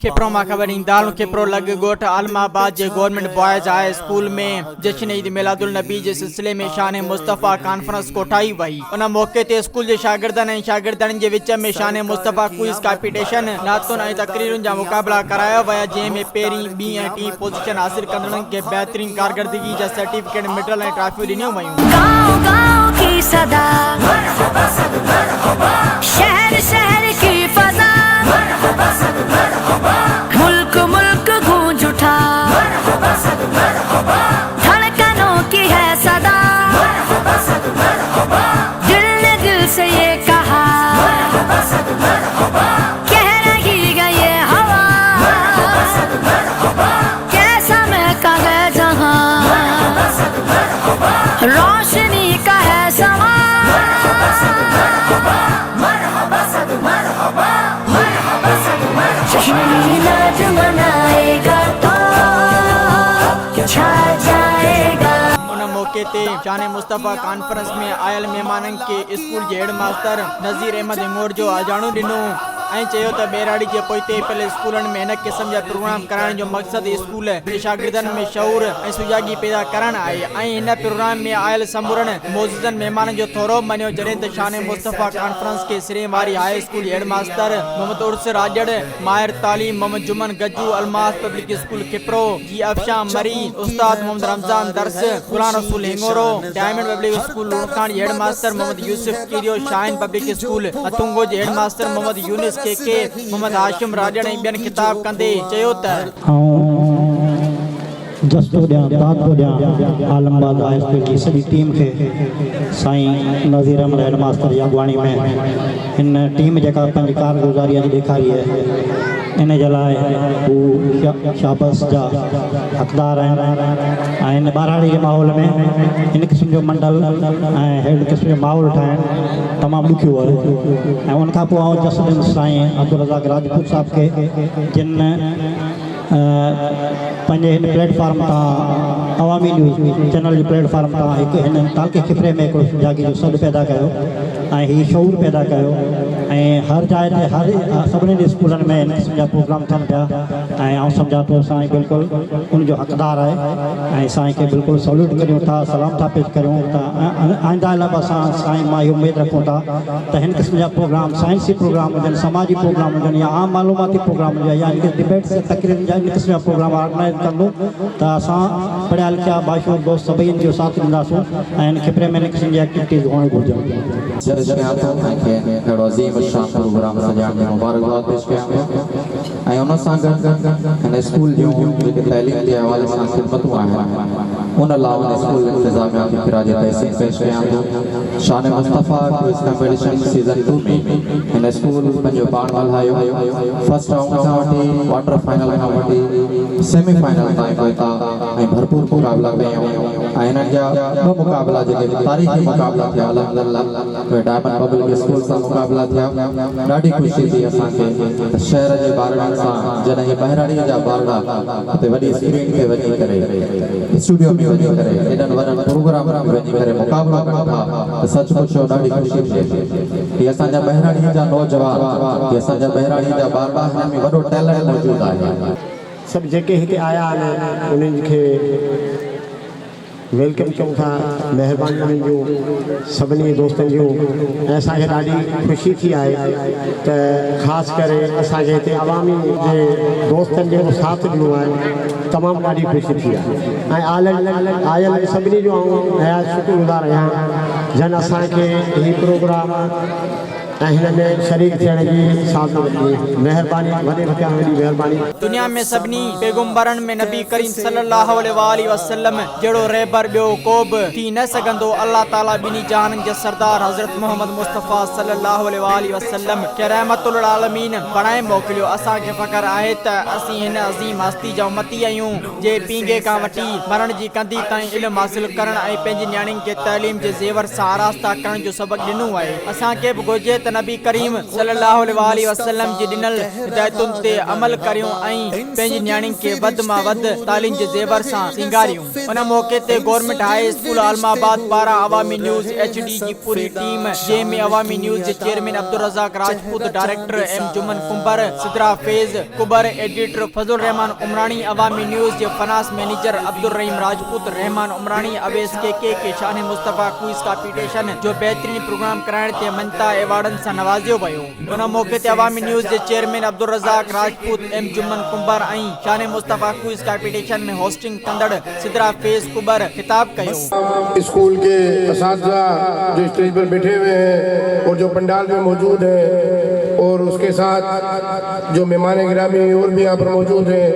खिप्रो मां ख़बर ईंदाल खिप्रो लग गोठ आलमाबाद जे गवर्नमेंट बॉयज हाई स्कूल में जश्न ईद मिलादुल नबी जे सिलसिले में शान मुस्तफ़ा कॉन्फ्रेंस कोठाई वही। उन मौके ते स्कूल जे शागिर्दनि ऐं शागिर्दनि जे विच में शान मुस्तफ़ा क्विज़ कॉम्पिटिशन नातुन ऐं तकरीरुनि जा मुक़ाबला कराया विया, जंहिंमें पहिरीं ॿीं ऐं टीं पोजीशन हासिल कंदड़नि खे बहितरीन कारकर्दगी जा सर्टिफिकेट मेडल ऐं ट्रॉफियूं ॾिनियूं वयूं। गाँव गाँव की सदा, शहर शहर की फजा, मुल्क मुल्क गूंज उठा, धड़कनों की है सदा, दिल ने दिल से ये कहा, कह रही है ये हवा, कैसा महका है जहां, रोशनी का है समा। मिलाद मनाएगा तो छा जाएगा। उन मौके ते शान मुस्तफ़ा कॉन्फ्रेंस में आयल मेहमानन के स्कूल जे हेड मास्टर नज़ीर अहमद हिंगोर जो आजाणो ॾिनो ऐं चयो त बेराड़ी जे पोइते पहले स्कूलनि में हिन क़िस्म जा प्रोग्राम कराइण जो मक़सद स्कूल जे शागिर्दनि में शऊर ऐं सुजागी पैदा करणु आहे ऐं हिन प्रोग्राम में आयल समूरनि मौजूदनि महिमाननि जो थोरो मञियो, जॾहिं त शान मुस्तफ़ा कॉन्फ्रेंस के सिरे वारी हाई स्कूल हेड मास्टर मोहम्मद उर्स राजड़, माहिर तालीम मोहम्मद जुमन गज्जू अलमास पब्लिक स्कूल खिप्रो जी अफशा मरी, उस्ताद Mohammad Ramzan दर्स, Ghulam Rasool हिंगोरो, diamond public school लुड़कान हेड मास्टर मोहम्मद यूसुफ कीरियो, शाहीन पब्लिक स्कूल अतुंगो जे हेड मास्टर मोहम्मद यूनिस के मोहम्मद हाशिम राजड़ ऐं ॿियनि खिताब कंदे चयो त आलमबाग हाई स्कूल की सॼी टीम खे साईं नज़ीर अहमद हेड मास्टर जी अॻुवाणी में हिन टीम जेका पंहिंजी कारगुज़ारी अॼु ॾेखारी आहे इन जे लाइ हू शाबस जा हक़दार आहिनि ऐं इन ॿारहाड़ी जे माहौल में इन क़िस्म जो मंडल ऐं अहिड़े क़िस्म जो माहौल ठाहिणु तमामु ॾुखियो आहे। ऐं उनखां पोइ आउं जसदिन साईं अब्दुल रज़ाक राजपूत साहब खे जिन पंहिंजे हिन प्लेटफॉर्म तां अवामी न्यूज़ चैनल जे प्लेटफॉर्म तां हिकु हिन तालके खिपरे में हिकिड़ो जागी जो सॾु पैदा कयो ऐं हीउ शऊर पैदा कयो ऐं हर जाइ ते हर सभिनी स्कूलनि में हिन क़िस्म जा प्रोग्राम थियनि पिया ऐं आउं सम्झां थो साईं बिल्कुलु उनजो हक़दार आहे ऐं साईं खे बिल्कुलु सल्यूट करियूं था, सलाम था पेश करियूं त आईंदा इलावा असां साईं मां इहो उमेदु रखूं था त हिन क़िस्म जा प्रोग्राम साइंसी प्रोग्राम हुजनि, समाजी प्रोग्राम हुजनि या आम मालूमाती प्रोग्राम हुजनि या इनके डिबेट्स तकरीर जा इन क़िस्म जा प्रोग्राम ऑर्गेनाइज़ कंदो त असां पढ़िया लिखिया बाशूर दोस्त सभई जो साथ ॾींदासीं ऐं हिन खिपरे में इन क़िस्म जी एक्टिविटीज़ हुअणु घुरिजनि ऐं उन सां गॾु हिन स्कूल जूं जेके तइलीम जे हवाले सां ख़िदमतूं आहिनि उन लाइ स्कूल इंतिज़ामिया खे फिराज तहसीन पेश कयां थो। शान मुस्तफ़ा क्विज़ कॉम्पिटिशन सीज़न 2 में हिन स्कूल पंहिंजो पाण हलायो, फर्स्ट राउंड खां वठी क्वार्टर फाइनल खां वठी सेमीफाइनल ताईं पहुता ऐं भरपूर मुक़ाबला कयूं ऐं हिननि जा ॿ मुक़ाबला जेके तारीख़ी मुक़ाबला थिया अल्हम्दुलिल्लाह डायमंड पब्लिक स्कूल सां मुक़ाबला थिया। ॾाढी ख़ुशी थी असांखे त शहर जे ॿारनि सां जॾहिं बहिराड़ीअ जा ॿार हुते वॾी स्क्रीन ते वञी करे स्टूडियो में वञी करे एॾनि वॾनि प्रोग्रामनि में वञी करे मुक़ाबला कनि था त सचमुच ॾाढी ख़ुशी थिए थी। असांजा बहिराड़ीअ जा नौजवान असांजा बहिराड़ीअ जा ॿार हिन में वॾो टैलेंट मौजूदु आहे। सभु जेके हिते आया आहिनि उन्हनि खे वेलकम कयूं था, महिरबानी उन्हनि जूं सभिनी दोस्तनि जूं ऐं असांखे ॾाढी ख़ुशी थी आहे त ख़ासि करे असांखे हिते अवामी जे दोस्तनि जो साथ ॾिनो आहे, तमामु ॾाढी ख़ुशी थी आहे ऐं आयल सभिनी जो आउं शुक्रगुज़ार आहियां जन असांखे हीउ प्रोग्राम ऐं हिन में शरीक थियण जी साज़त ॾिनी। महिरबानी वॾे वॾी महिरबानी। दुनिया में सभिनी पैगंबरनि में नबी करीम सल्लल्लाहु अलैहि वसल्लम जहिड़ो रहबर ॿियो को बि थी न सघंदो। अल्लाह ताला ॿिन्ही जहाननि जे सरदार हज़रत मोहम्मद मुस्तफ़ा सल्लल्लाहु अलैहि वसल्लम खे रहमतुल आलमीन बणाए मोकिलियो। असांखे फ़ख्र आहे त असीं हिन अज़ीम हस्ती जा उम्मती आहियूं जे पींगे खां वठी मरण जी कंदी ताईं इल्मु हासिल करण ऐं पंहिंजी न्याणियुनि खे तइलीम जे ज़ेवर सां आरास्ता करण जो सबक़ ॾिनो आहे। असांखे बि घुरिजे त नबी करीम सल्लल्लाहु अलैहि वसल्लम जी ॾिनल हिदायतुनि ते अमल करियूं ऐं पंहिंजी न्याणी खे वध मां वध तालीम जे ज़ेवर सां सिंगारियूं। उन मौके ते गवर्नमेंट हाई स्कूल आलमाबाद पारां अवामी न्यूज़ HD जी पूरी टीम जंहिंमें अवामी न्यूज़ जे chairman Abdul Razzaq Rajput, director M Juman Kumbhar, Sidra Faiz Kubar, editor Fazal Rehman Umrani, Awami news जे फनास मैनेजर अब्दुल रहीम राजपूत, रहमान उमरानी, अवेस के शान मुस्तफ़ा क्विज़ कॉम्पिटिशन जो बेहतरीन प्रोग्राम कराइण ते मनता एवार्डन सां नवाज़ियो वियो। उन मौके ते अवामी न्यूज़ जे chairman Abdul Razzaq Rajput, M Juman comber ऐं शान मुस्तफ़ा क्विज़ कॉम्पिटिशन में होस्टिंग कंदड़ सिद्रा फैज़ कुबर खिताब कयो। स्कूल के असातिज़ा जो स्टेज पर बैठे हुए हैं और जो पंडाल में मौजूद है और उसके साथ जो मेहमान गिरामी और भी यहाँ पर मौजूद हैं,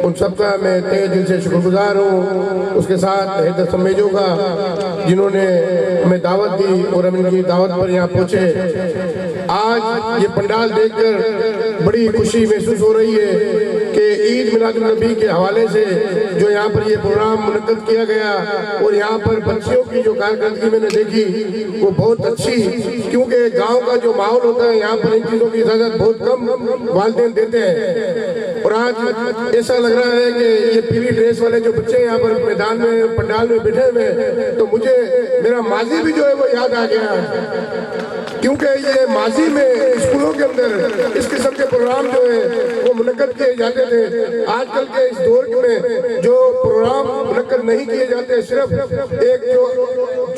उन सबका मैं तहे दिल से शुक्रगुजार हूँ। उसके साथ हैदर समेजों का जिन्होंने हमें दावत दी और हम इनकी दावत पर यहाँ पहुँचे। आज ये पंडाल देखकर बड़ी खुशी महसूस हो रही है कि ईद मिलादुन नबी के हवाले से जो यहाँ पर ये प्रोग्राम मुनक्कद किया गया और यहाँ पर बच्चियों की जो कारकर्दगी मैंने देखी वो बहुत अच्छी, क्योंकि गांव का जो माहौल होता है यहाँ पर इन चीज़ों की इजाज़त बहुत कम वालिदैन देते हैं। और आज ऐसा लग रहा है कि ये पीली ड्रेस वाले जो बच्चे यहाँ पर मैदान में पंडाल में बैठे हुए हैं, तो मुझे मेरा माजी भी जो है वो याद आ गया, क्योंकि ये माजी में स्कूलों के अंदर इस किस्म के प्रोग्राम जो है वो मुनक्कद किए जाते थे। आजकल के इस दौर में जो प्रोग्राम मुनक्कद नहीं किए जाते, सिर्फ एक जो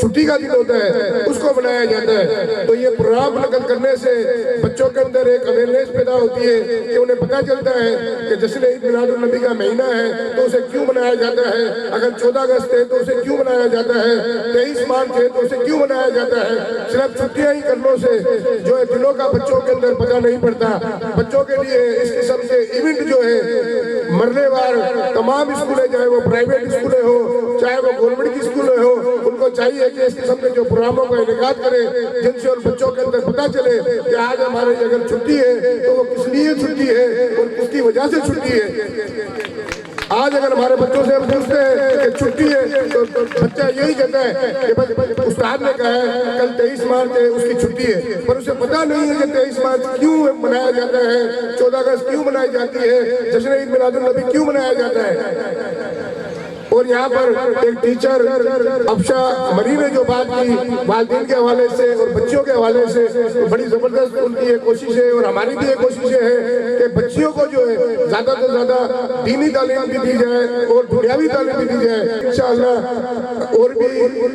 छुट्टी का दिन होता है उसको बनाया जाता है। तो ये प्रोग्राम मुनक्कद करने से बच्चों के अंदर एक अवेयरनेस पैदा होती है कि उन्हें पता चलता है कि जश्न ईद मिलादुन नबी का महीना है तो उसे क्यों मनाया जाता है, अगर 14 अगस्त है तो उसे क्यों मनाया जाता है, 23 मार्च है तो उसे क्यों मनाया जाता है। सिर्फ छुट्टियां ही करने से जो है दिलों का बच्चों के अंदर पता नहीं पड़ता। बच्चों के लिए इस किस्म के इवेंट जो है मरनेवार तमाम स्कूलें, चाहे वो प्राइवेट स्कूलें हो चाहे वो गवर्नमेंट की स्कूलें हो, उनको चाहिए कि इस किस्म के जो प्रोग्रामों का इनेकाद करें जिनसे उन बच्चों के अंदर पता चले कि आज हमारे अगर छुट्टी है तो वो किस लिए छुट्टी है और किसकी वजह से छुट्टी है। आज अगर हमारे बच्चों से हम पूछते हैं कि छुट्टी है तो बच्चा यही कहता है कि बस उस्ताद ने कहा है कल 23 मार्च है उसकी छुट्टी है, पर उसे पता नहीं है कि 23 मार्च क्यों मनाया जाता है, 14 अगस्त क्यों मनाई जाती है, जश्न ईद मिलादुन नबी क्यों मनाया जाता है। और यहाँ पर एक टीचर अफशा मरी ने जो बात की वालिदैन के हवाले से और बच्चियों के हवाले से, तो बड़ी जबरदस्त उनकी ये कोशिश है और हमारी भी ये कोशिश है कि बच्चियों को जो है ज्यादा से ज्यादा दीनी तालीम भी दी जाए और दुनियावी तालीम भी दी जाए इंशाअल्लाह। और भी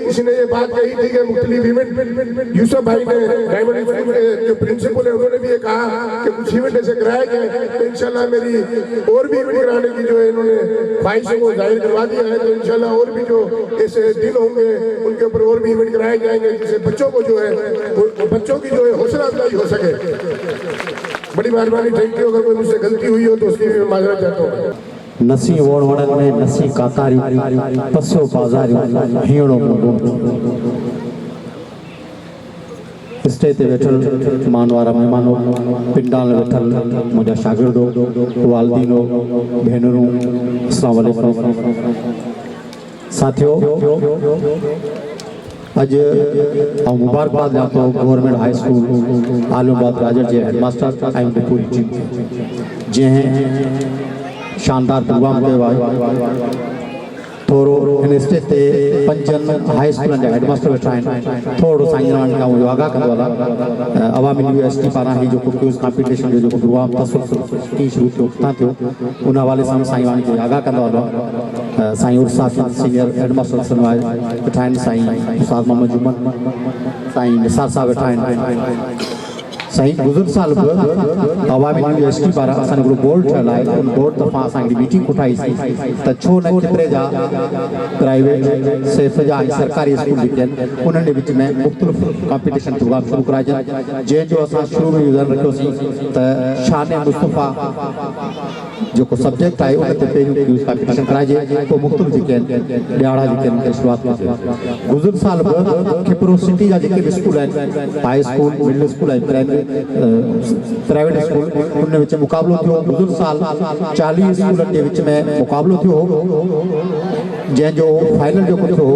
किसी ने ये बात कही थी कि मुख्तलिफ इवेंट यूसुफ भाई ने डायमंड स्कूल के जो प्रिंसिपल है उन्होंने भी ये कहा कि कुछ इवेंट ऐसे कराए जाए, तो इंशाअल्लाह मेरी और भी इवेंट कराने की जो है इन्होंने ख्वाहिशों को जाहिर करवा दिया है। तो इंशाल्लाह और भी जो ऐसे दिन होंगे उनके ऊपर और भी इवेंट कराए जाएंगे जिससे बच्चों को जो है बच्चों की जो है हौसला अफजाई हो सके। बड़ी मेहरबानी, थैंक यू। अगर कोई मुझसे गलती हुई हो तो उसकी भी माजरत चाहता हूँ। नसी वोड़ वड़न में नसी कातारी पस्यो बाजारी हीड़ो स्टेज ते वेठल मानवारा मेहमानों, पिंडाल वेठल मुझा शागिर्दो, वालदीनो, भेनरूं, अस्सलाम वालेकुम। साथियों, अज ऐं मुबारकबाद ॾियां थो गवर्नमेंट हाई स्कूल आलमबाद राजर जे हेडमास्टर ऐं पूरी टीम जंहिं शानदार प्रोग्राम कयो आहे। थोरो हिन स्टेज ते 5 हाई स्कूलनि जा हेडमास्टर वेठा आहिनि। थोरो साईं खां उहो आगाह कंदो आहे अवामी यूनिवर्सिटी पारां ही जेको क्विज़ कॉम्पिटिशन जो जेको प्रोग्राम कीअं शुरू थियो, किथां थियो, उन हवाले सां साईं वाणी खे आगाह कंदो आहे। साईं उर्सा सीनियर हेडमास्टर वेठा आहिनि, साईं उस्ताद मोहम्मद जुमन, साईं निसार साहब वेठा आहिनि। साईं गुज़िर साल बि अवामी यूनिवर्सिटी पारां असांजो हिकिड़ो बोर्ड ठहियलु आहे, उन बोर्ड दफ़ा असां हिकिड़ी मीटिंग कोठाईसीं त छो न केतिरे जा प्राइवेट सिर्फ़ जा ऐं सरकारी स्कूल जेके आहिनि उन्हनि जे विच में मुख़्तलिफ़ कॉम्पिटिशन प्रोग्राम शुरू कराइजनि, जंहिंजो असां शुरू में यूज़र रखियोसीं त शान मुस्तफ़ा जेको सब्जेक्ट आहे उन ते पहिरियों क्विज़ कॉम्पिटिशन कराइजे, पोइ मुख़्तलिफ़ जेके आहिनि ॾियारा जेके आहिनि शुरूआत कजे। गुज़िर साल बि खिपरो सिटी जा जेके बि स्कूल आहिनि, हाई स्कूल, मिडिल स्कूल ऐं प्राइमरी प्राइवेट स्कूल उन विच मुक़ाबलो थियो। गुज़िर साल 40 स्कूलनि जे विच में मुक़ाबलो थियो, जंहिंजो फाइनल जेको थियो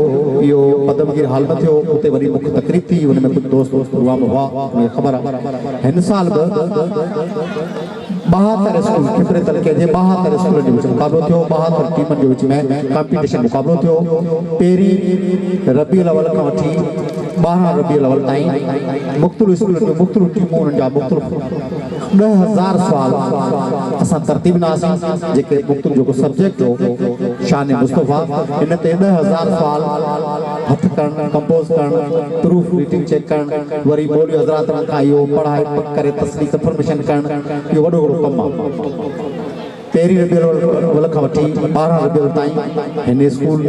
इहो पदमगीर हाल में थियो। उते वरी मुख्य तकरीब थी, हुन में कुझु दोस्त प्रोग्राम हुआ, उनखे ख़बर आहे। हिन साल बि 72 स्कूल खिपरे तलके जे 72 स्कूलनि जे विच मुक़ाबलो थियो। 72 टीमनि जे विच में कॉम्पिटिशन मुक़ाबलो थियो। पहिरीं रबीउल अवल खां वठी 12 रबीउल अवल ताईं मुख़्तलिफ़ स्कूलनि जो मुख़्तलिफ़ टीमूं उन्हनि जा मुख़्तलिफ़ 10,000 सुवाल असां तरतीब नासीं, जेके मुख़्तलिफ़ जेको सब्जेक्ट हो शान मुस्तफ़ा, इन ते 10,000 सुवाल हथ करणु, कंपोज़ करणु, प्रूफ रीडिंग चेक करणु, वरी मौलवी हज़रातनि खां इहो पढ़ाए करे तस्दीक़ इंफॉर्मेशन करणु, इहो वॾो वॾो कमु आहे। पहिरीं रबीउल अवल खां वठी 12 रबीउल ताईं हिन स्कूल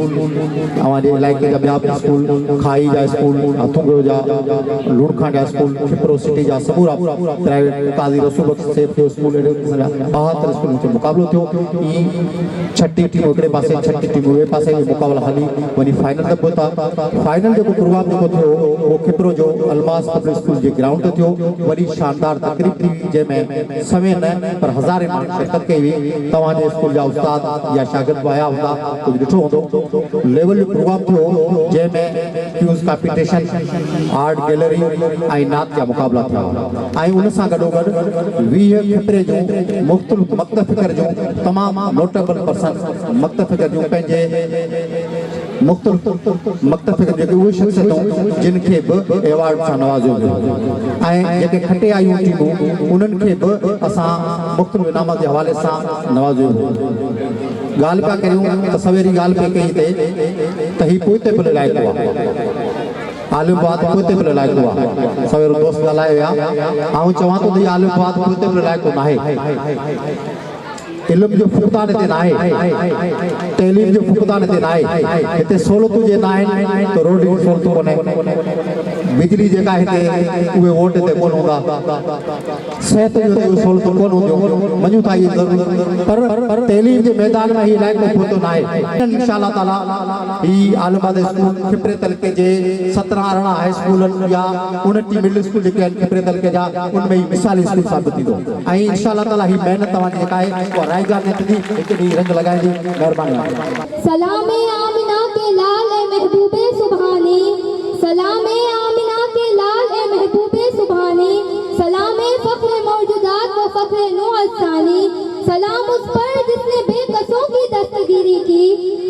अवांजे इलाइक़े जा ॿिया बि स्कूल, खाई जा स्कूल, हथुंगो जा, लूणखा जा स्कूल, खिपरो सिटी जा समूरा प्राइवेट काज़ी रसूल बख्श सेठ जो स्कूल, 72 स्कूल जो मुक़ाबलो थियो। ई 6 टीमूं हिकिड़े पासे, 6 टीमूं ॿिए पासे, मुक़ाबला हली वञी फाइनल तक पहुता। फाइनल जेको प्रोग्राम जेको थियो उहो खिपरो जो अलमास पब्लिक स्कूल जे ग्राउंड ते थियो। वरी शानदार तकरीब थी, जंहिंमें सवे न पर हज़ारे माण्हू शिरकत कई हुई। तव्हांजे स्कूल जा उस्ताद या शागिर्द आया हूंदा, कुझु ॾिठो हूंदो। लेवल जो प्रोग्राम थियो, जंहिंमें क्यूज़ कॉम्पिटिशन, आर्ट गैलरी ऐं नात जा मुक़ाबला थिया। ऐं उन सां गॾोगॾु 20 खिपरे जूं मुख़्तलिफ़ मक्तब फ़िक्र जूं तमामु नोटेबल पर्सन मक्तब फ़िक्र जूं पंहिंजे मुख़्तलिफ़ मक्तब फ़िक्र जेके उहे शख़्सियतूं जिन खे बि एवार्ड सां नवाज़ियो वियो, ऐं जेके खटे आयूं टीमूं उन्हनि खे बि असां मुख़्तलिफ़ इनाम जे हवाले सां नवाज़ियो वियो। ॻाल्हि पिया करियूं त सवेरी ॻाल्हि पई कई त ही पोइते पिल लाइक़ु आहे, आलिमबाद पोइते पिल लाइक़ु आहे। सवेरो दोस्त ॻाल्हाए विया, ऐं चवां थो त आलिमबाद पोइते पिल लाइक़ु नाहे। इल्म जो फुक़दान हिते नाहे, तइलीम जो फुक़दान हिते नाहे। हिते सहूलियतूं जे न आहिनि त रोड जी सहूलियतूं कोन्हे, बिजली जेका हिते उहे वोट ते कोन हूंदा, सिहत जो सहूलियतूं कोन हूंदियूं, मञूं था इहे ज़रूरु, पर तइलीम जे मैदान में हीउ लाइक़ु पहुतो नाहे। इंशाअल्लाह ताला ही आलिमबाद स्कूल खिपरे तलके जे 17-18 हाई स्कूलनि या 29 मिडिल स्कूल जेके आहिनि खिपरे तलके जा, उनमें ही मिसाली स्कूल साबित थींदो। ऐं इंशाअल्लाह ताला ही महिनत तव्हांजी जेका आहे रंग लगाए दी, मेहरबानी। सलाम आमिना के लाल ए महबूबे सुभानी, सलाम आमिना के लाल ए महबूबे सुभानी, सलाम फख्र मौजूदात व फख्र नूअसानी, सलाम उस पर जिसने बेकसों की दस्तगिरी की,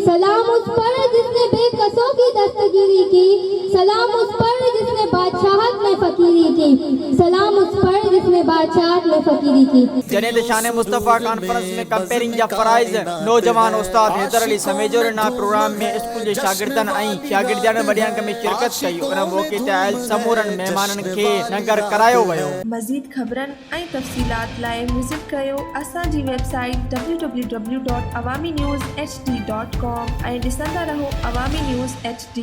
सलाम उस पर जिसने बेकसों की दस्तगिरी की, सलाम उस पर जिसने बादशाहत में फकीरी की, सलाम उस पर जिसने बादशाहत में फकीरी की। जनेद शान मुस्तफ़ा कॉन्फ्रेंस में कंपेयरिंग जा फराइज नौजवान उस्ताद हैदर अली समेजोर ना प्रोग्राम में स्कूल जे शागिर्दनि ऐं शागिर्दियान वॾियान में शिरकत कई। उन मौक़े ते आयल समूरनि महिमाननि खे लंगर करायो वियो। मज़ीद ख़बरनि ऐं तफ़सीलात लाइ विज़िट कयो असांजी वेबसाइट www.awamiNewsHD.com ऐं ॾिसंदा रहो अवामी न्यूज़ HD।